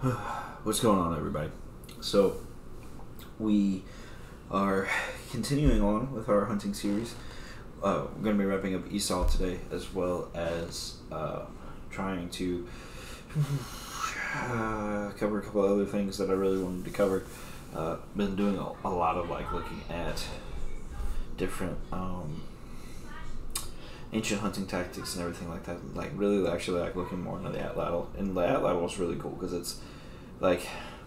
What's going on, everybody? So, we are continuing on with our hunting series. We're going to be wrapping up Esau today, as well as trying to cover a couple of other things that I really wanted to cover. Been doing a lot of looking at different ancient hunting tactics and everything like that. Really, actually, looking more into the atlatl, and the atlatl is really cool because it's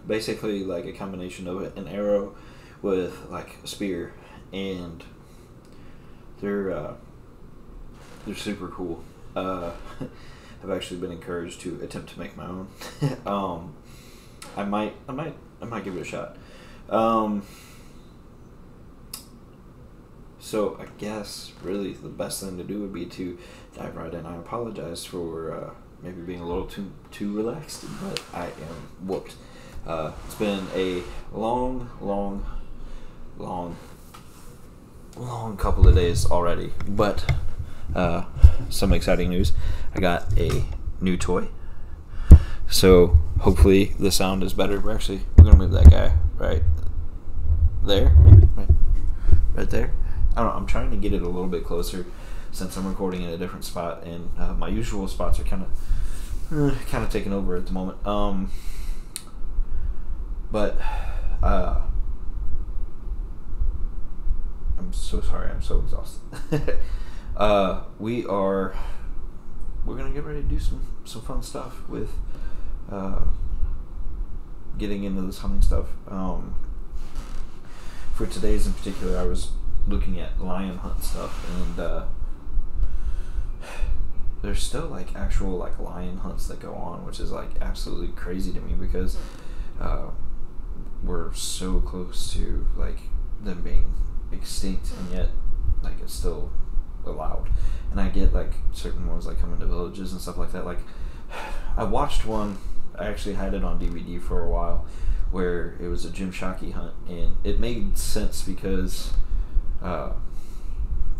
basically a combination of an arrow with a spear, and they're super cool. I've actually been encouraged to attempt to make my own. I might give it a shot. So I guess really the best thing to do would be to dive right in. I apologize for maybe being a little too relaxed, but I am whooped. It's been a long couple of days already, but some exciting news. I got a new toy, so hopefully the sound is better. We're gonna move that guy right there, maybe right there. I don't know, I'm trying to get it a little bit closer since I'm recording in a different spot, and my usual spots are kind of taking over at the moment. But I'm so sorry. I'm so exhausted. We're gonna get ready to do some fun stuff with getting into this hunting stuff. For today's in particular, I was looking at lion hunt stuff, and there's still actual lion hunts that go on, which is absolutely crazy to me because we're so close to them being extinct, and yet it's still allowed. And I get certain ones come into villages and stuff like that. I watched one, I actually had it on DVD for a while, where it was a Jim Shockey hunt, and it made sense because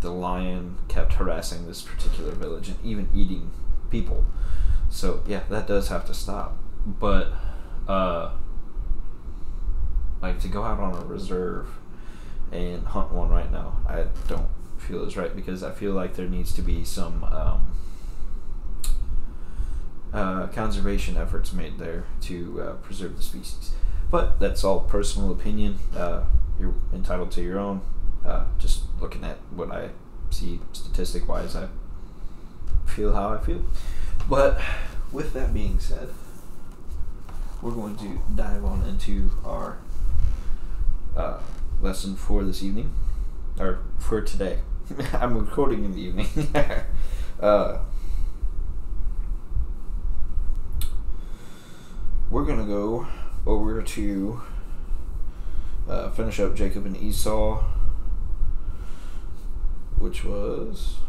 the lion kept harassing this particular village and even eating people. So yeah, that does have to stop. But to go out on a reserve and hunt one right now, I don't feel is right, because I feel there needs to be some conservation efforts made there to preserve the species. But that's all personal opinion. You're entitled to your own. Just looking at what I see statistic wise, I feel how I feel. But with that being said, we're going to dive on into our lesson for this evening, or for today. I'm recording in the evening. We're gonna go over to finish up Jacob and Esau, which was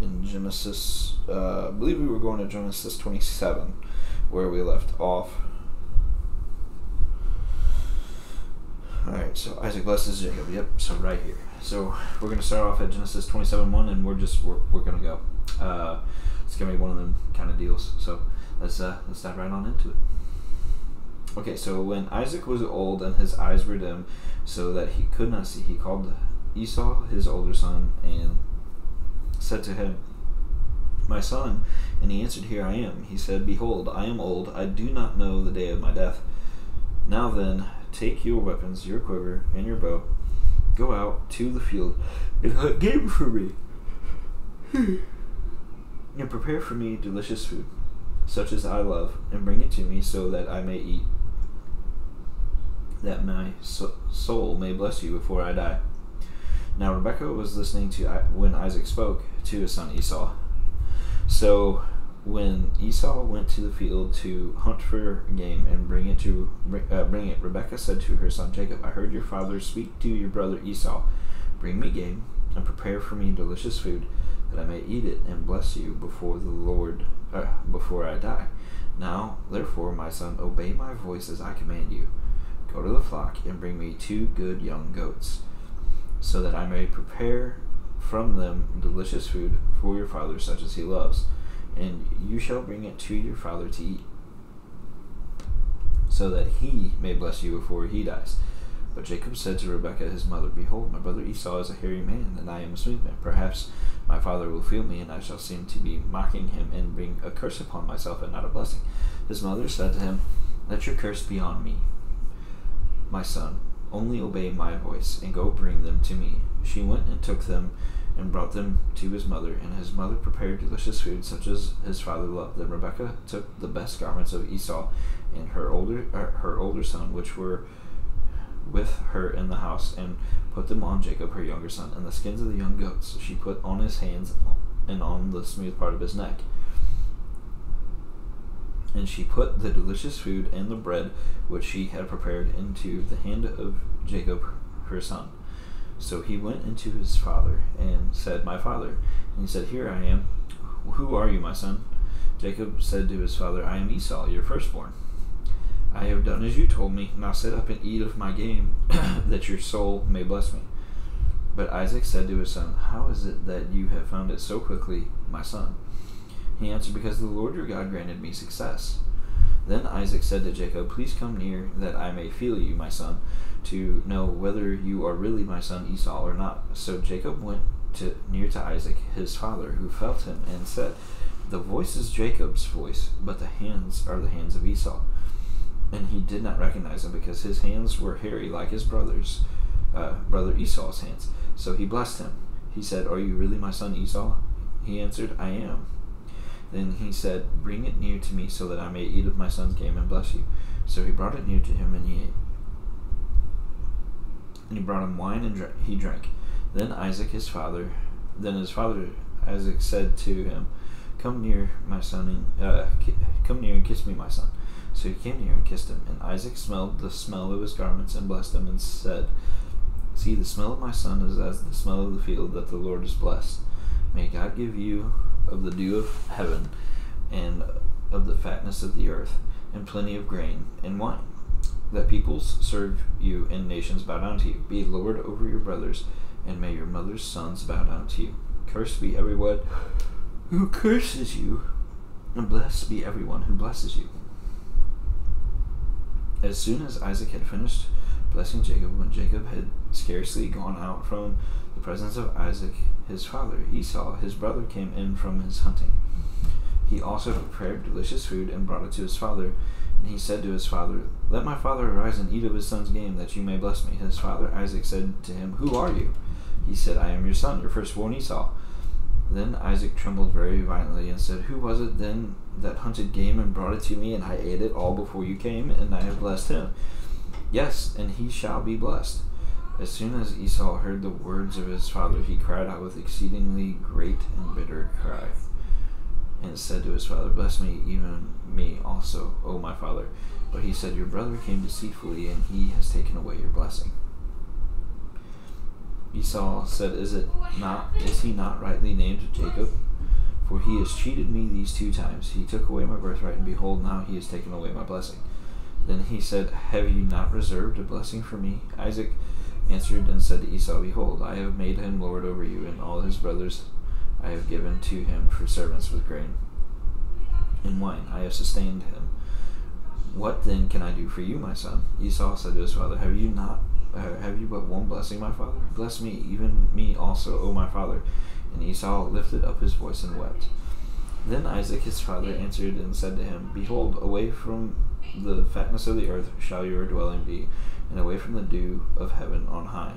in Genesis. I believe we were going to Genesis 27, where we left off. Alright, so Isaac blesses Jacob. Yep, so right here. So we're going to start off at Genesis 27:1, and we're going to go. It's going to be one of them kind of deals. So let's dive right on into it. Okay, so when Isaac was old and his eyes were dim, so that he could not see, he called Esau, his older son, and said to him, "My son." And he answered, "Here I am." He said, "Behold, I am old, I do not know the day of my death. Now then, take your weapons, your quiver, and your bow, go out to the field, and hunt game for me, and prepare for me delicious food, such as I love, and bring it to me, so that I may eat, that my soul may bless you before I die." Now Rebekah was listening to when Isaac spoke to his son Esau. So when Esau went to the field to hunt for game and bring it, Rebekah said to her son Jacob, "I heard your father speak to your brother Esau. Bring me game and prepare for me delicious food, that I may eat it and bless you before the Lord, before I die. Now therefore, my son, obey my voice as I command you. Go to the flock and bring me 2 good young goats, so that I may prepare from them delicious food for your father, such as he loves. And you shall bring it to your father to eat, so that he may bless you before he dies. But Jacob said to Rebekah his mother, Behold, my brother Esau is a hairy man, and I am a smooth man. Perhaps my father will feel me, and I shall seem to be mocking him, and bring a curse upon myself, and not a blessing. His mother said to him, Let your curse be on me, my son. Only obey my voice, and go bring them to me. She went and took them, and brought them to his mother, and his mother prepared delicious food, such as his father loved. Then Rebekah took the best garments of Esau and her older son, which were with her in the house, and put them on Jacob her younger son, and the skins of the young goats she put on his hands and on the smooth part of his neck. And she put the delicious food and the bread which she had prepared into the hand of Jacob her son. So he went into his father and said, My father. And he said, Here I am. Who are you, my son? Jacob said to his father, I am Esau, your firstborn. I have done as you told me. Now sit up and eat of my game, that your soul may bless me. But Isaac said to his son, How is it that you have found it so quickly, my son? He answered, Because the Lord your God granted me success. Then Isaac said to Jacob, Please come near, that I may feel you, my son, to know whether you are really my son Esau or not. So Jacob went near to Isaac his father, who felt him, and said, The voice is Jacob's voice, but the hands are the hands of Esau. And he did not recognize him, because his hands were hairy like his brother Esau's hands. So he blessed him. He said, Are you really my son Esau? He answered, I am. Then he said, Bring it near to me, so that I may eat of my son's game and bless you. So he brought it near to him, and he ate. And he brought him wine, and he drank. Then his father Isaac said to him, Come near, my son, come near and kiss me, my son. So he came near and kissed him. And Isaac smelled the smell of his garments, and blessed him, and said, See, the smell of my son is as the smell of the field that the Lord has blessed. May God give you of the dew of heaven, and of the fatness of the earth, and plenty of grain and wine, that peoples serve you, and nations bow down to you. Be Lord over your brothers, and may your mother's sons bow down to you. Cursed be everyone who curses you, and blessed be everyone who blesses you. As soon as Isaac had finished blessing Jacob, when Jacob had scarcely gone out from the presence of Isaac his father, Esau his brother came in from his hunting. He also prepared delicious food and brought it to his father. And he said to his father, Let my father arise and eat of his son's game, that you may bless me. His father Isaac said to him, Who are you? He said, I am your son, your firstborn Esau. Then Isaac trembled very violently and said, Who was it then that hunted game and brought it to me, and I ate it all before you came, and I have blessed him? Yes, and he shall be blessed. As soon as Esau heard the words of his father, he cried out with exceedingly great and bitter cry, and said to his father, Bless me, even me also, O my father. But he said, Your brother came deceitfully, and he has taken away your blessing. Esau said, Is he not rightly named Jacob? For he has cheated me these 2 times. He took away my birthright, and behold, now he has taken away my blessing. Then he said, Have you not reserved a blessing for me? Isaac answered and said to Esau, Behold, I have made him lord over you, and all his brothers I have given to him for servants with grain and wine. I have sustained him. What then can I do for you, my son? Esau said to his father, Have you but one blessing, my father? Bless me, even me also, O my father. And Esau lifted up his voice and wept. Then Isaac his father answered and said to him, Behold, away from the fatness of the earth shall your dwelling be, and away from the dew of heaven on high.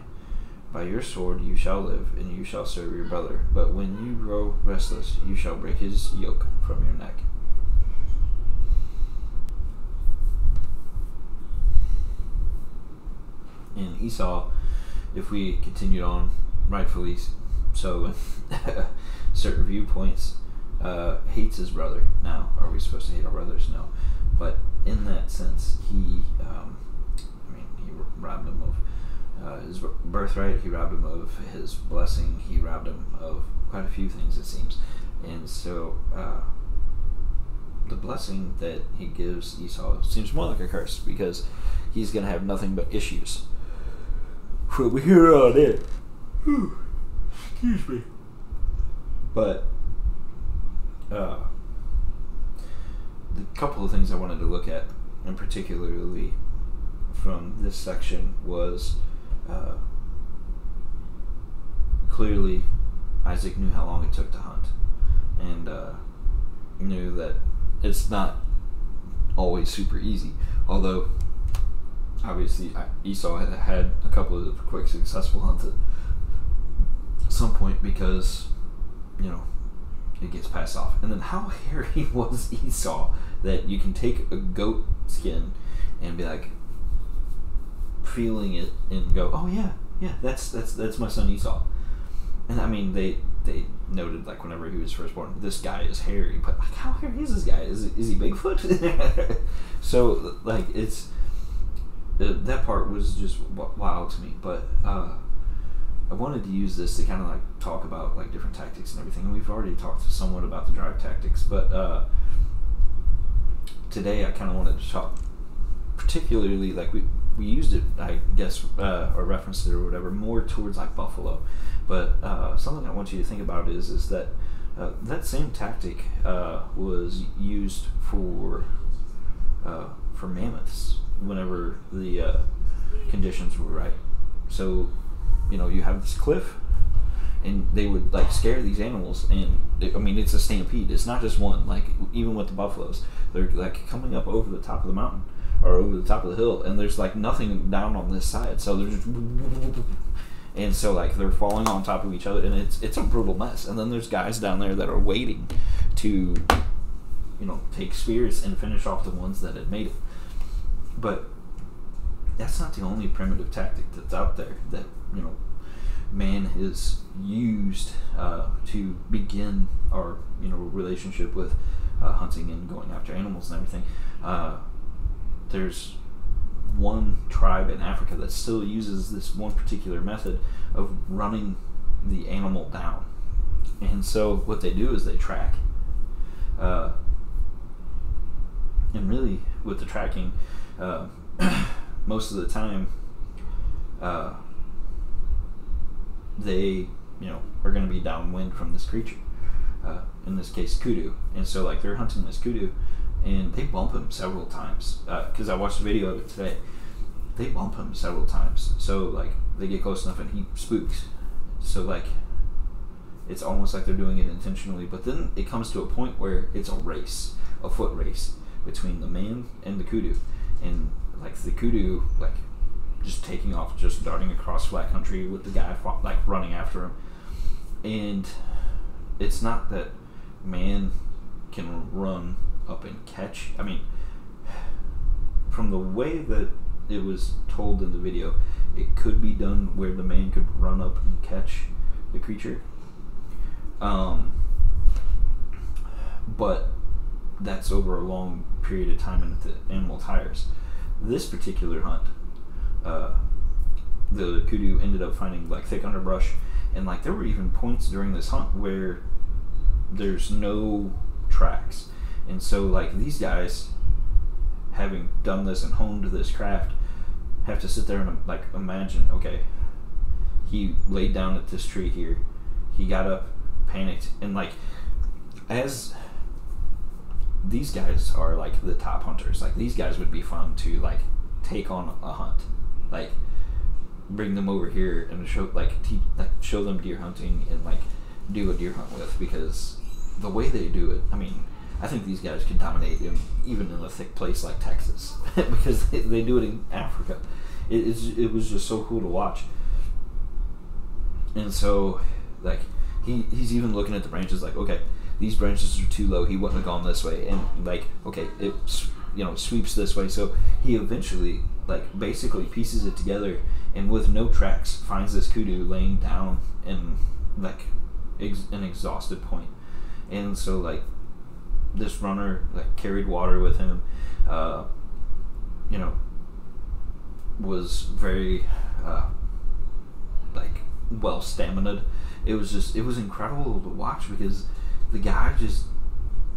By your sword you shall live, and you shall serve your brother. But when you grow restless, you shall break his yoke from your neck. And Esau, if we continued on, rightfully so, in certain viewpoints, hates his brother. Now, are we supposed to hate our brothers? No. But in that sense, he robbed him of his birthright, he robbed him of his blessing, he robbed him of quite a few things, it seems. And so, the blessing that he gives Esau seems more like a curse, because he's going to have nothing but issues from here on in. Excuse me. But the couple of things I wanted to look at, and particularly from this section, was clearly Isaac knew how long it took to hunt, and knew that it's not always super easy. Although, obviously, Esau had a couple of quick successful hunts at some point because, you know, it gets passed off. And then how hairy was Esau that you can take a goat skin and be like feeling it and go, oh yeah, that's my son Esau. And I mean, they noted, like, whenever he was first born, this guy is hairy, but like, how hairy is this guy? Is he Bigfoot? So like, it's that part was just wild to me. But I wanted to use this to kind of like talk about like different tactics and everything. And we've already talked somewhat about the drive tactics, but today I kind of wanted to talk particularly, like, we used it, I guess, or referenced it or whatever, more towards like buffalo. But something I want you to think about is that that same tactic was used for mammoths whenever the conditions were right. So, you know, you have this cliff, and they would like scare these animals, and I mean, it's a stampede. It's not just one. Like, even with the buffaloes, they're like coming up over the top of the mountain or over the top of the hill, and there's like nothing down on this side, so they're just, and so like they're falling on top of each other, and it's a brutal mess. And then there's guys down there that are waiting to, you know, take spears and finish off the ones that had made it. But that's not the only primitive tactic that's out there that, you know, man has used to begin our, you know, relationship with hunting and going after animals and everything. There's one tribe in Africa that still uses this one particular method of running the animal down. And so what they do is they track. And really, with the tracking, most of the time, they, you know, are going to be downwind from this creature. In this case, kudu. And so, like, they're hunting this kudu, and they bump him several times. Because I watched a video of it today. They bump him several times. So, like, they get close enough and he spooks. So, like, it's almost like they're doing it intentionally. But then it comes to a point where it's a race, a foot race between the man and the kudu. And, like, the kudu, like, just taking off, just darting across flat country with the guy, like, running after him. And it's not that man can run up and catch. I mean, from the way that it was told in the video, it could be done where the man could run up and catch the creature. But that's over a long period of time and the animal tires. This particular hunt, the kudu ended up finding like thick underbrush, and like there were even points during this hunt where there's no tracks. And so like these guys, having done this and honed this craft, have to sit there and like imagine, okay, he laid down at this tree here, he got up, panicked, and like, as these guys are like the top hunters, like these guys would be fun to like take on a hunt, like bring them over here and show show them deer hunting and like do a deer hunt with, because the way they do it, I mean, I think these guys can dominate even in a thick place like Texas because they do it in Africa. It was just so cool to watch. And so like he's even looking at the branches like, okay, these branches are too low, he wouldn't have gone this way, and like, okay, it, you know, sweeps this way. So he eventually like basically pieces it together, and with no tracks finds this kudu laying down in like an exhausted point. And so like this runner like carried water with him, you know, was very like well stamina'd. It was incredible to watch because the guy just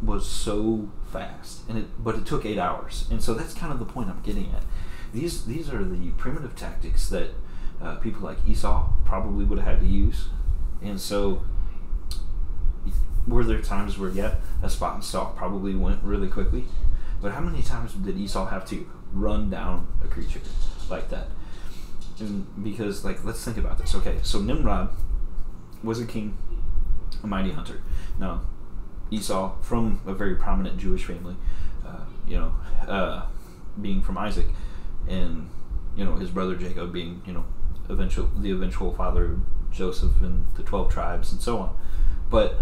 was so fast, but it took 8 hours. And so that's kind of the point I'm getting at. These are the primitive tactics that people like Esau probably would have had to use. And so were there times where, yeah, a spot and stalk probably went really quickly, but how many times did Esau have to run down a creature like that? And because, like, let's think about this. Okay, so Nimrod was a king, a mighty hunter. Now, Esau, from a very prominent Jewish family, being from Isaac, and his brother Jacob being the eventual father of Joseph and the 12 tribes and so on. But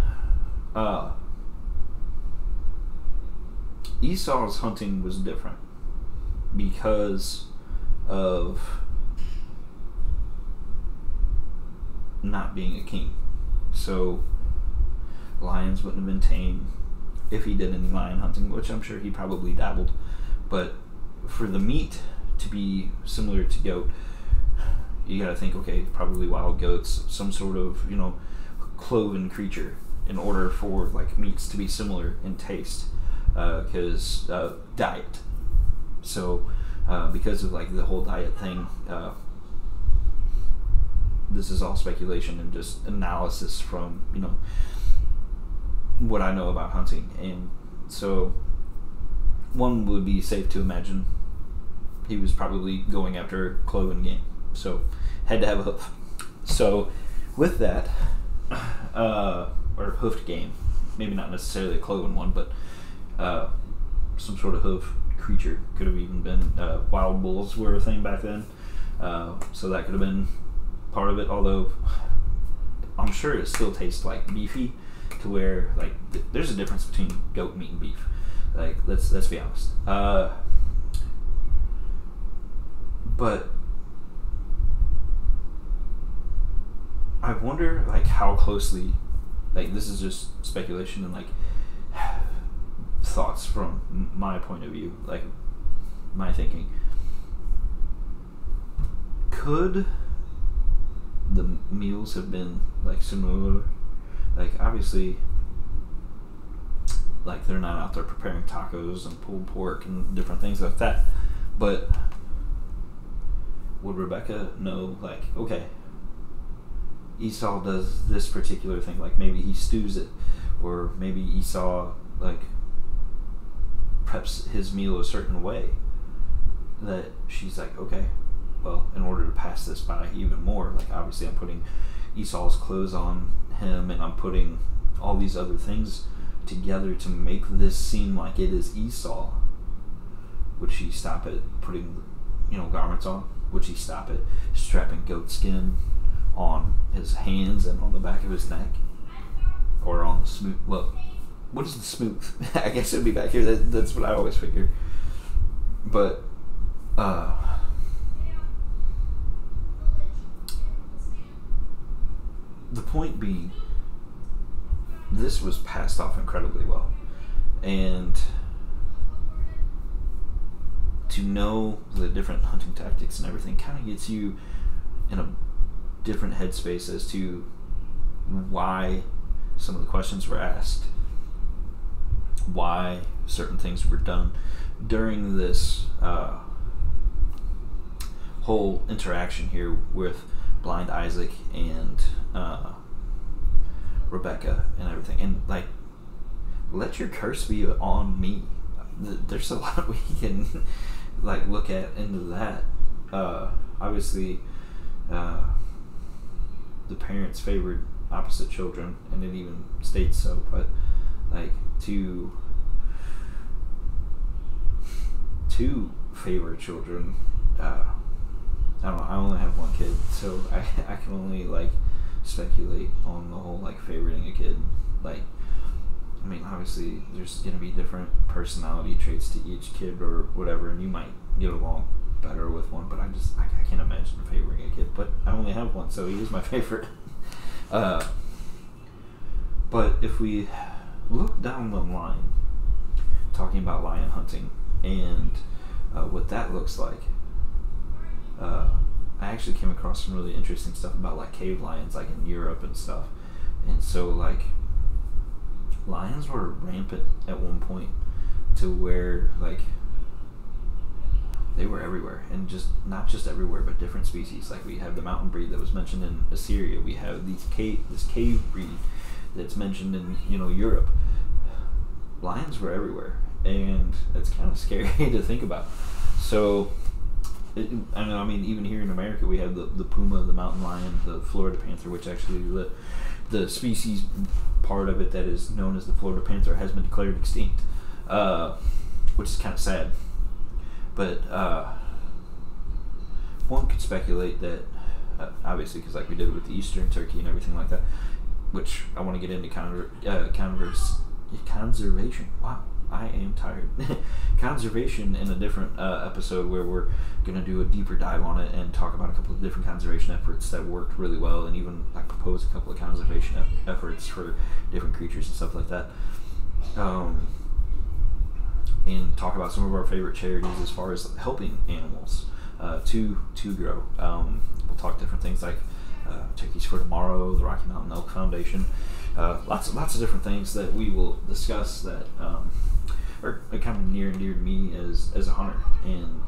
Esau's hunting was different because of not being a king. So lions wouldn't have been tame if he did any lion hunting, which I'm sure he probably dabbled. But for the meat to be similar to goat, you gotta think, okay, probably wild goats, some sort of cloven creature, in order for like meats to be similar in taste, because diet. So because of like the whole diet thing, this is all speculation and just analysis from what I know about hunting. And so one would be safe to imagine he was probably going after cloven game, so had to have a hoof. So with that, or hoofed game, maybe not necessarily a cloven one, but some sort of hoof creature. Could have even been wild bulls were a thing back then, so that could have been part of it, although I'm sure it still tastes like beefy, to where like there's a difference between goat meat and beef. Like let's be honest. But I wonder like how closely, like this is just speculation and like thoughts from my point of view, like my thinking. Could the meals have been like similar? Like obviously, like they're not out there preparing tacos and pulled pork and different things like that, but would Rebecca know, like, okay, Esau does this particular thing, like maybe he stews it, or maybe Esau like preps his meal a certain way, that she's like, okay, well, in order to pass this by even more, like obviously I'm putting Esau's clothes on him and I'm putting all these other things together to make this seem like it is Esau. Would she stop at putting garments on? Would she stop at strapping goat skin on his hands and on the back of his neck, or on the smooth? Well, what is the smooth? I guess it'd be back here. That's what I always figure. But the point being, this was passed off incredibly well, and to know the different hunting tactics and everything kind of gets you in a different headspace as to why some of the questions were asked, why certain things were done during this whole interaction here with blind Isaac and Rebecca and everything. And like, let your curse be on me. There's a lot we can like look at into that. Obviously the parents favored opposite children, and it even states so, but like to favor children, I don't know, I only have one kid, so I can only like speculate on the whole like favoriting a kid. Like, I mean, obviously there's going to be different personality traits to each kid or whatever, and you might get along better with one, but I can't imagine favoring a kid. But I only have one, so he is my favorite. But if we look down the line, talking about lion hunting and what that looks like, I actually came across some really interesting stuff about like cave lions, like in Europe and stuff. And so like lions were rampant at one point, to where like they were everywhere, and just not just everywhere, but different species. Like we have the mountain breed that was mentioned in Assyria. We have this cave breed that's mentioned in Europe, lions were everywhere, and it's kind of scary to think about. So, I mean, even here in America, we have the puma, the mountain lion, the Florida panther, which actually the species part of it that is known as the Florida panther has been declared extinct, which is kind of sad. But one could speculate that, obviously, because like we did with the Eastern turkey and everything like that, which I want to get into conservation. Wow, I am tired. Conservation in a different episode where we're going to do a deeper dive on it and talk about a couple of different conservation efforts that worked really well, and even like propose a couple of conservation efforts for different creatures and stuff like that. And talk about some of our favorite charities as far as helping animals to grow. We'll talk different things like Turkeys for Tomorrow, the Rocky Mountain Elk Foundation, lots of different things that we will discuss that are kind of near and dear to me as a hunter. And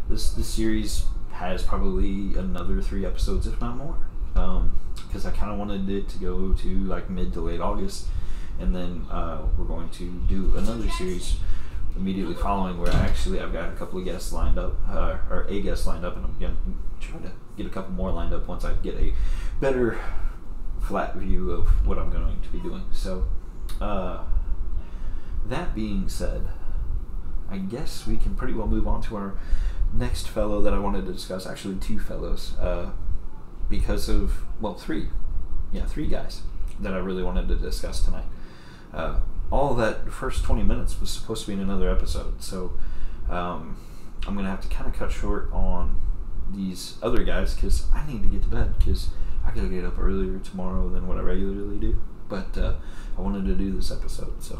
this series has probably another 3 episodes, if not more, because I kind of wanted it to go to like mid to late August, and then we're going to do another series immediately following where I've got a couple of guests lined up, or a guest lined up, and I'm going to try to get a couple more lined up once I get a better flat view of what I'm going to be doing. So that being said, I guess we can pretty well move on to our next fellow that I wanted to discuss. Actually 2 fellows, because of, well, 3 guys that I really wanted to discuss tonight. All that first 20 minutes was supposed to be in another episode, so I'm going to have to kind of cut short on these other guys because I need to get to bed because I got to get up earlier tomorrow than what I regularly do. But I wanted to do this episode, so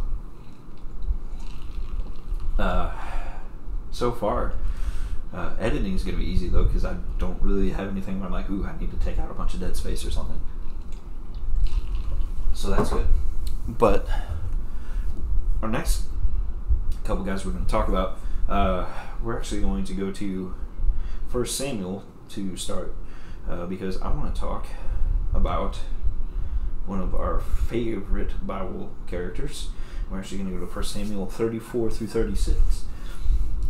so far editing is going to be easy though, because I don't really have anything where I'm like, ooh, I need to take out a bunch of dead space or something. So that's good. But our next couple guys we're going to talk about, we're actually going to go to 1 Samuel to start, because I want to talk about one of our favorite Bible characters. We're actually going to go to 1 Samuel 34 through 36.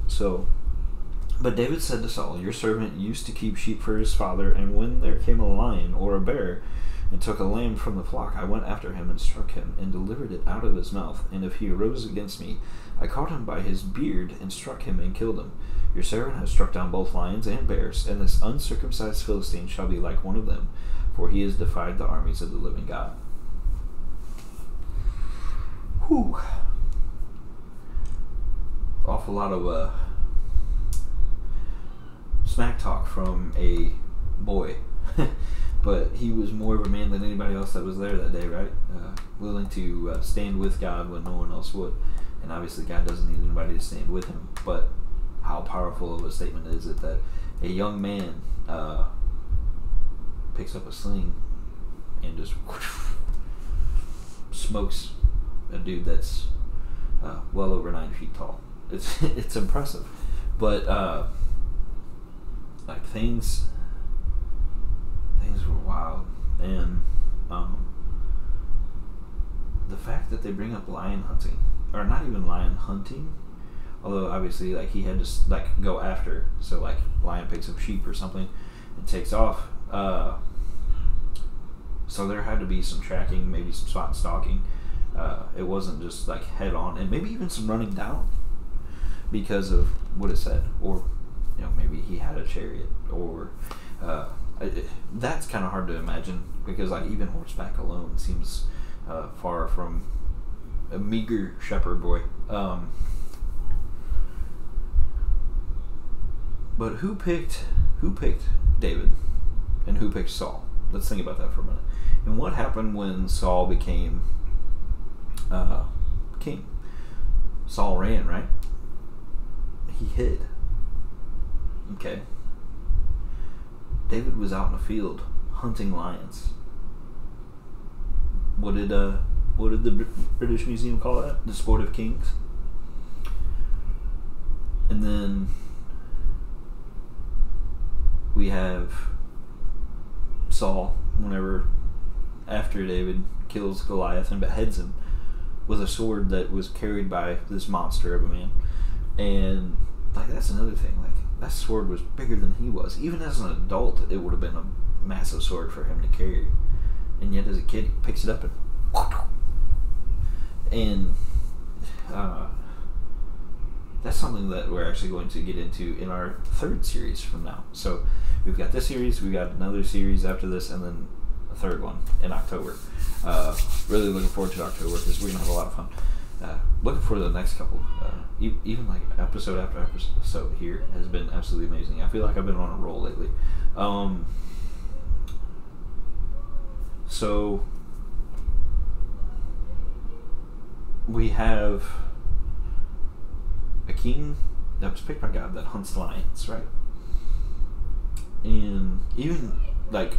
So, but David said to Saul, your servant used to keep sheep for his father, and when there came a lion or a bear and took a lamb from the flock, I went after him and struck him and delivered it out of his mouth. And if he arose against me, I caught him by his beard and struck him and killed him. Your servant has struck down both lions and bears, and this uncircumcised Philistine shall be like one of them, for he has defied the armies of the living God. Whew. Awful lot of smack talk from a boy. But he was more of a man than anybody else that was there that day, right? Willing to stand with God when no one else would. And obviously God doesn't need anybody to stand with him. But how powerful of a statement is it that a young man picks up a sling and just smokes a dude that's well over 9 feet tall. It's impressive. But like things were wild, and the fact that they bring up lion hunting, or not even lion hunting, although obviously like he had to like go after, so like lion picks up sheep or something and takes off, so there had to be some tracking, maybe some spot and stalking. It wasn't just like head on, and maybe even some running down because of what it said, or maybe he had a chariot, or that's kind of hard to imagine because like even horseback alone seems far from a meager shepherd boy. But who picked David and who picked Saul? Let's think about that for a minute. And what happened when Saul became king? Saul ran, right? He hid. Okay. David was out in the field hunting lions. What did the British Museum call that? The sport of kings. And then we have Saul, whenever after David kills Goliath and beheads him with a sword that was carried by this monster of a man. And like, that's another thing. Like, that sword was bigger than he was. Even as an adult, it would have been a massive sword for him to carry. And yet, as a kid, he picks it up and that's something that we're actually going to get into in our third series from now. So we've got this series, we've got another series after this, and then a third one in October. Really looking forward to October because we're going to have a lot of fun. Looking forward to the next couple. Even like episode after episode here has been absolutely amazing. I feel like I've been on a roll lately. So we have a king that was picked by God that hunts lions, right? And even like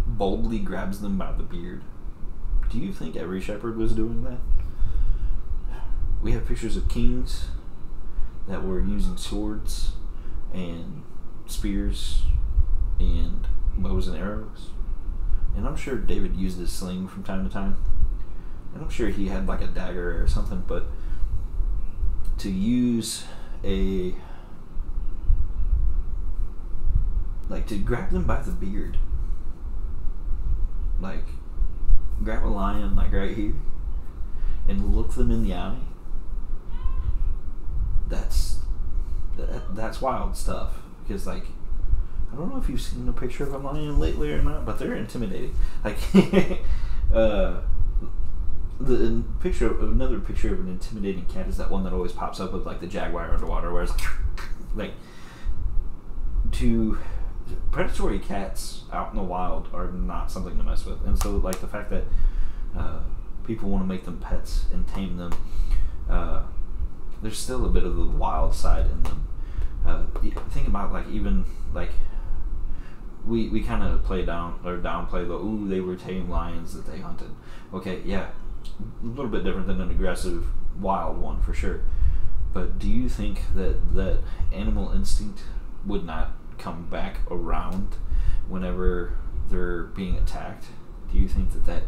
boldly grabs them by the beard. Do you think every shepherd was doing that? We have pictures of kings that were using swords and spears and bows and arrows. And I'm sure David used his sling from time to time. And I'm sure he had like a dagger or something, but to use to grab them by the beard, like grab a lion like right here and look them in the eye, that's wild stuff. Because like, I don't know if you've seen a picture of a lion lately or not, but they're intimidating. Like another picture of an intimidating cat is that one that always pops up with like the jaguar underwater, where it's like, predatory cats out in the wild are not something to mess with. And so like the fact that people want to make them pets and tame them, there's still a bit of the wild side in them. Think about like, even like we kind of downplay the they were tame lions that they hunted. Okay, yeah, a little bit different than an aggressive wild one for sure. But do you think that animal instinct would not come back around whenever they're being attacked? Do you think that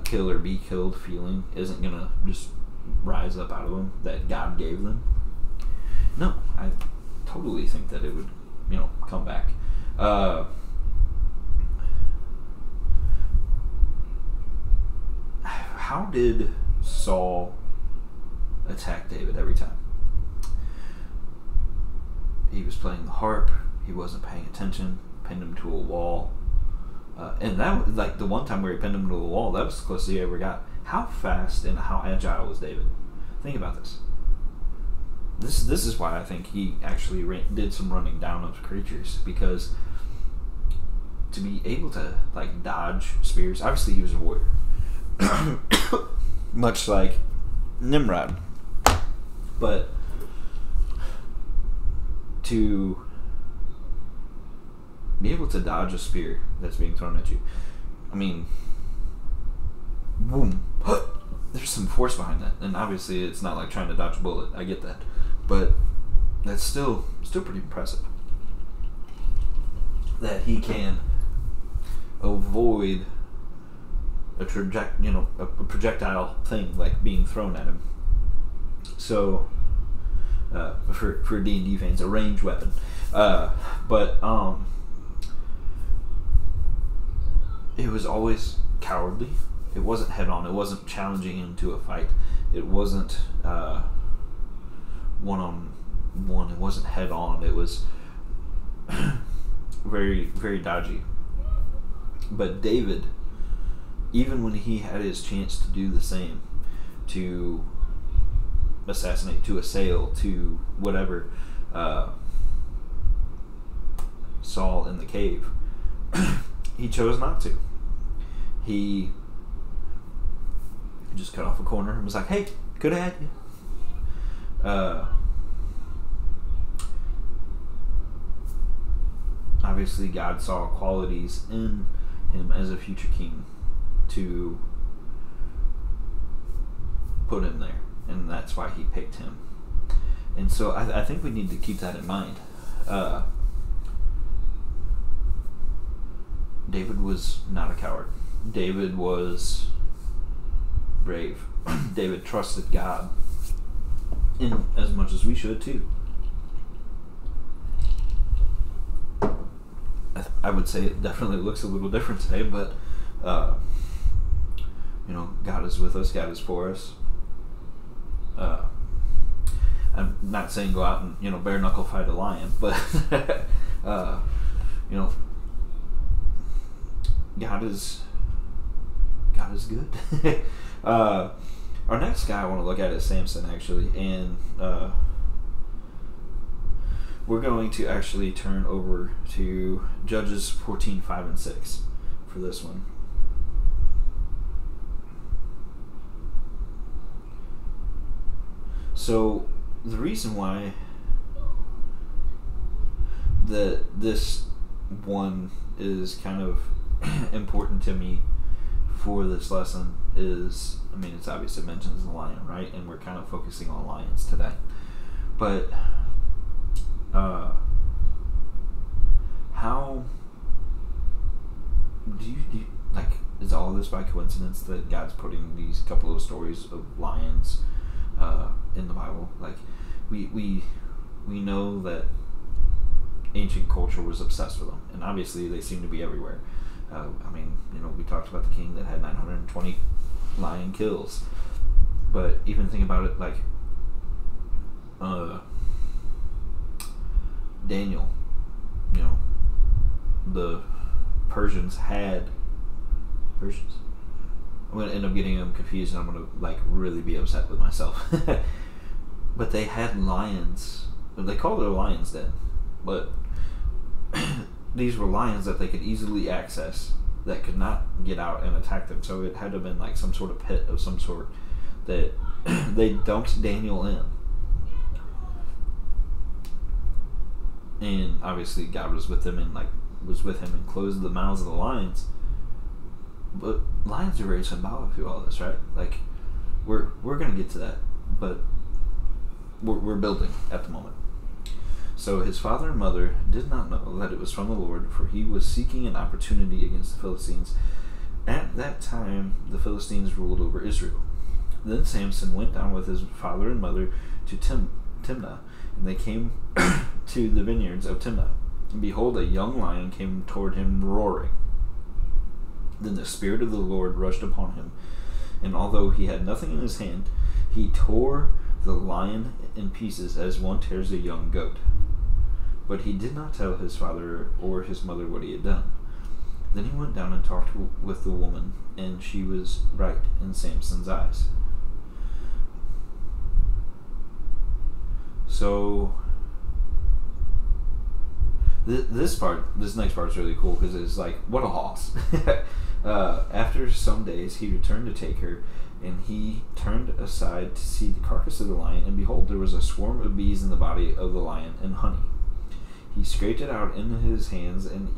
kill or be killed feeling isn't gonna just rise up out of them, that God gave them? No, I totally think that it would, come back. How did Saul attack David every time? He was playing the harp, he wasn't paying attention, pinned him to a wall. And that was like the one time where he pinned him to a wall, that was the closest he ever got. How fast and how agile was David? Think about this. This is why I think he actually did some running down of creatures, because to be able to like dodge spears, obviously he was a warrior, much like Nimrod, but to be able to dodge a spear that's being thrown at you, I mean, boom, there's some force behind that. And obviously it's not like trying to dodge a bullet, I get that, but that's still pretty impressive that he can avoid a projectile thing like being thrown at him. So for D&D fans, a ranged weapon, but it was always cowardly. It wasn't head on. It wasn't challenging him to a fight. It wasn't one on one. It wasn't head on. It was very, very dodgy. But David, even when he had his chance to do the same, to assassinate, to assail, to whatever, Saul in the cave, he chose not to. He just cut off a corner and was like, hey, could have had you. Obviously God saw qualities in him as a future king to put him there, and that's why he picked him. And so I think we need to keep that in mind. David was not a coward. David was brave. David trusted God in as much as we should too. I would say it definitely looks a little different today, but God is with us, God is for us. I'm not saying go out and bare knuckle fight a lion, but God is good. Our next guy I want to look at is Samson, actually, and we're going to actually turn over to Judges 14:5 and 6 for this one. So the reason why this one is kind of important to me for this lesson is, it's obvious it mentions the lion, right? And we're kind of focusing on lions today. But how do you like, is all of this by coincidence that God's putting these couple of stories of lions in the Bible? Like, we know that ancient culture was obsessed with them, and obviously they seem to be everywhere. We talked about the king that had 920 lion kills, but even think about it, like Daniel, the Persians. I'm going to end up getting them confused, and I'm going to really be upset with myself. But they had lions. They called it a lion's den, but these were lions that they could easily access, that could not get out and attack them. So it had to have been like some sort of pit of some sort that they dumped Daniel in. And obviously God was with him and closed the mouths of the lions. But lions are very symbolic through all this, right? Like, we're gonna get to that, but we're building at the moment. So his father and mother did not know that it was from the Lord, for he was seeking an opportunity against the Philistines. At that time, the Philistines ruled over Israel. Then Samson went down with his father and mother to Timnah, and they came to the vineyards of Timnah. And behold, a young lion came toward him roaring. Then the Spirit of the Lord rushed upon him, and although he had nothing in his hand, he tore the lion in pieces as one tears a young goat. But he did not tell his father or his mother what he had done. Then he went down and talked with the woman, and she was right in Samson's eyes. So this next part is really cool, because it's like, what a hoss. After some days he returned to take her, and he turned aside to see the carcass of the lion, and behold, there was a swarm of bees in the body of the lion, and honey. He scraped it out in his hands and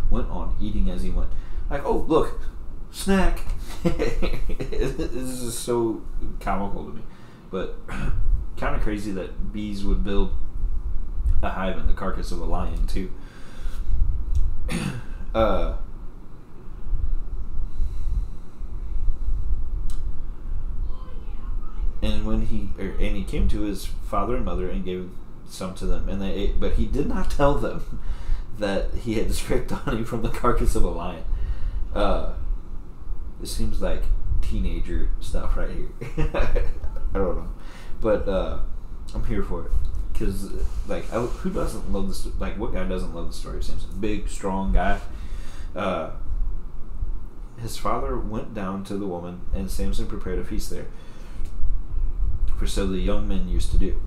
went on eating as he went. Like, oh, look, snack. This is so comical to me, but kind of crazy that bees would build a hive in the carcass of a lion too. And he came to his father and mother and gave some to them, and they ate, but he did not tell them that he had scraped honey from the carcass of a lion. This seems like teenager stuff right here. I don't know, but I'm here for it, because who doesn't love this? Like, what guy doesn't love the story of Samson? Big, strong guy. His father went down to the woman, and Samson prepared a feast there, for so the young men used to do.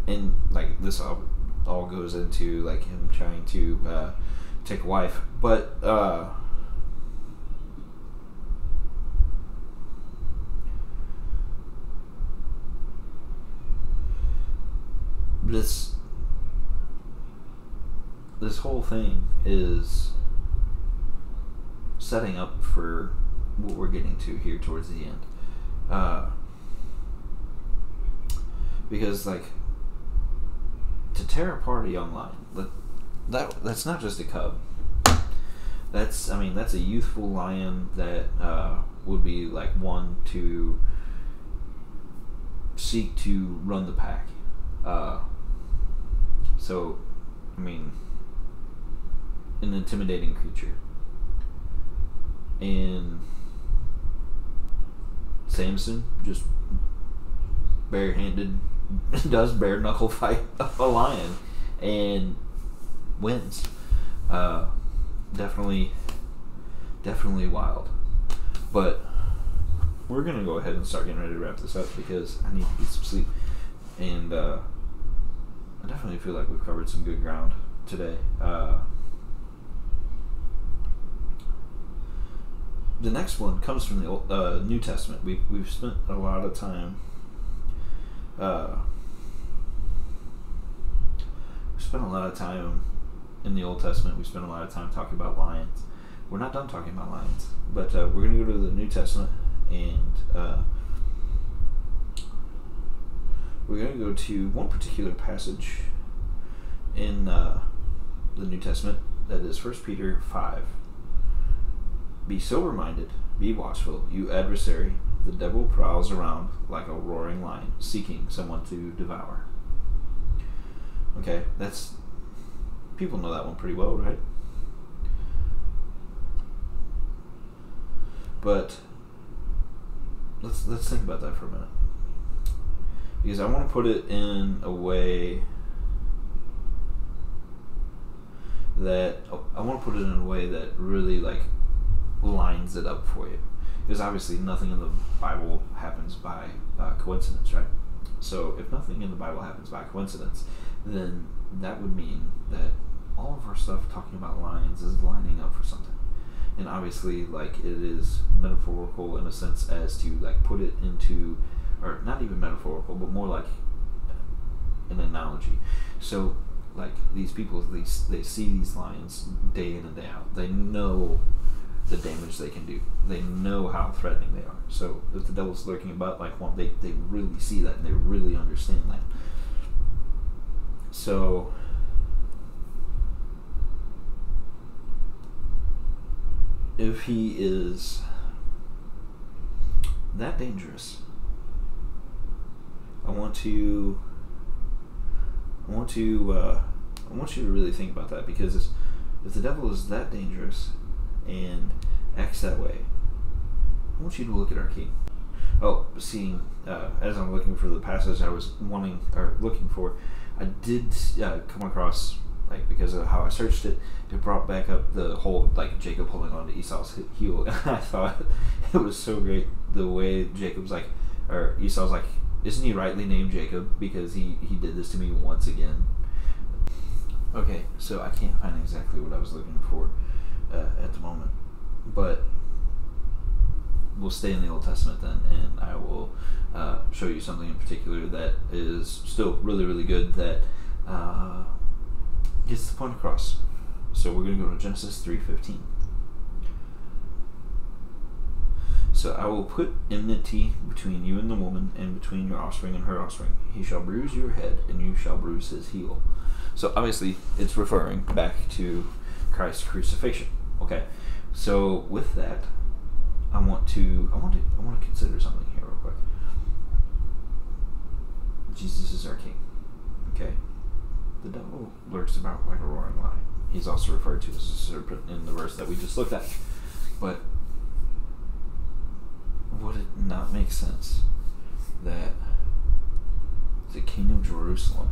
And this all goes into him trying to take a wife, but this whole thing is setting up for what we're getting to here towards the end, because to tear apart a young lion, that's not just a cub. That's a youthful lion that would be like one to seek to run the pack. So, an intimidating creature. And Samson just barehanded does bare knuckle fight a lion and wins. Definitely wild. But we're gonna go ahead and start getting ready to wrap this up because I need to get some sleep. And I definitely feel like we've covered some good ground today. The next one comes from the Old, New Testament. We've spent a lot of time. We spent a lot of time in the Old Testament. We spent a lot of time talking about lions. We're not done talking about lions, but we're going to go to the New Testament, and we're going to go to one particular passage in the New Testament. That is 1 Peter 5. Be sober-minded, be watchful, you adversary. The devil prowls around like a roaring lion, seeking someone to devour. Okay, people know that one pretty well, right? But let's think about that for a minute, because I want to put it in a way that really like lines it up for you, because obviously nothing in the Bible happens by coincidence, right? So if nothing in the Bible happens by coincidence, then that would mean that all of our stuff talking about lions is lining up for something. And obviously, like, it is metaphorical in a sense as to like put it into, or not even metaphorical, but more like an analogy. So like these people, they see these lions day in and day out. They know the damage they can do. They know how threatening they are. So if the devil's lurking about like one, they really see that and they really understand that. So if he is that dangerous, I want you to really think about that, because if the devil is that dangerous and acts that way, I want you to look at our King. Oh, seeing as I'm looking for the passage I was looking for, I did come across, like, because of how I searched it, it brought back up the whole like Jacob holding on to Esau's heel, and I thought it was so great the way Esau's like, isn't he rightly named Jacob because he did this to me once again? Okay, so I can't find exactly what I was looking for at the moment, but we'll stay in the Old Testament then, and I will show you something in particular that is still really, really good, that gets the point across. So we're going to go to Genesis 3:15. So I will put enmity between you and the woman, and between your offspring and her offspring. He shall bruise your head, and you shall bruise his heel. So obviously it's referring back to Christ's crucifixion. Okay, so with that, I want to consider something here real quick. Jesus is our King. Okay, the devil lurks about like a roaring lion. He's also referred to as a serpent in the verse that we just looked at. But would it not make sense that the King of Jerusalem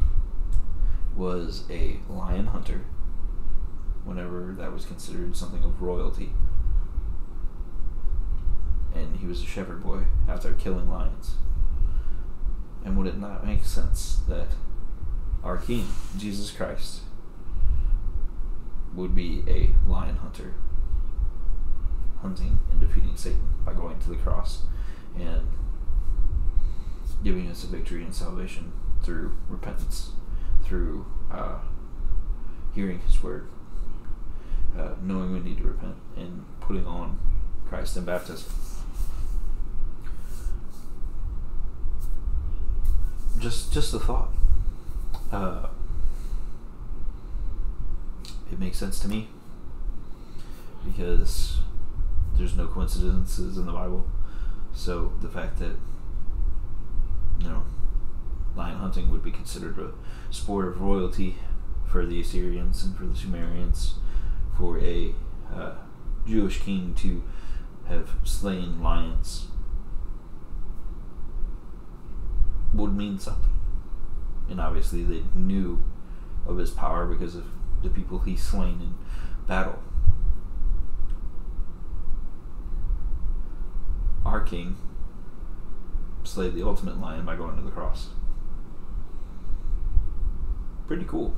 was a lion hunter whenever that was considered something of royalty, and he was a shepherd boy out there killing lions? And would it not make sense that our King, Jesus Christ, would be a lion hunter, hunting and defeating Satan by going to the cross and giving us a victory and salvation through repentance, through hearing his word, knowing we need to repent, and putting on Christ in baptism? Just a thought. It makes sense to me. because there's no coincidences in the Bible. So the fact that, you know, lion hunting would be considered a sport of royalty for the Assyrians and for the Sumerians, for a Jewish king to have slain lions, would mean something. And obviously they knew of his power because of the people he slain in battle. Our king slayed the ultimate lion by going to the cross. Pretty cool.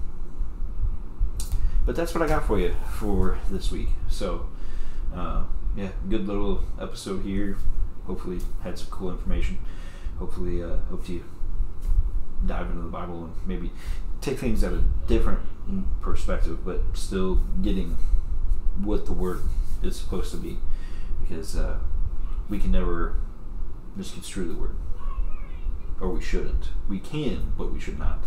But that's what I got for you for this week. So, yeah, good little episode here. Hopefully had some cool information. Hopefully hope you dive into the Bible and maybe take things at a different perspective, but still getting what the word is supposed to be, because we can never misconstrue the word, or we shouldn't. We can, but we should not.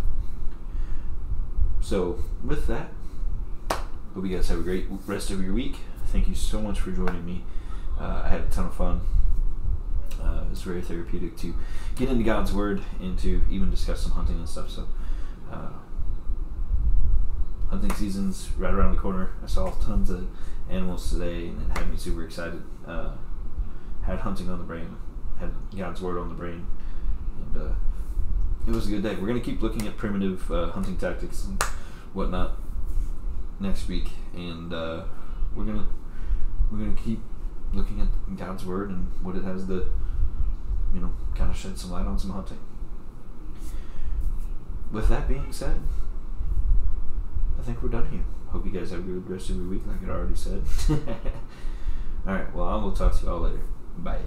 So with that, hope you guys have a great rest of your week. Thank you so much for joining me. I had a ton of fun. It's very therapeutic to get into God's Word and to even discuss some hunting and stuff. So, hunting season's right around the corner. I saw tons of animals today, and it had me super excited. Had hunting on the brain, had God's Word on the brain, and it was a good day. We're gonna keep looking at primitive hunting tactics and whatnot next week, and we're gonna keep looking at God's Word and what it has to, you know, kind of shed some light on some hunting. With that being said, I think we're done here. Hope you guys have a good rest of your week, like I already said. Alright, well, I will talk to you all later. Bye.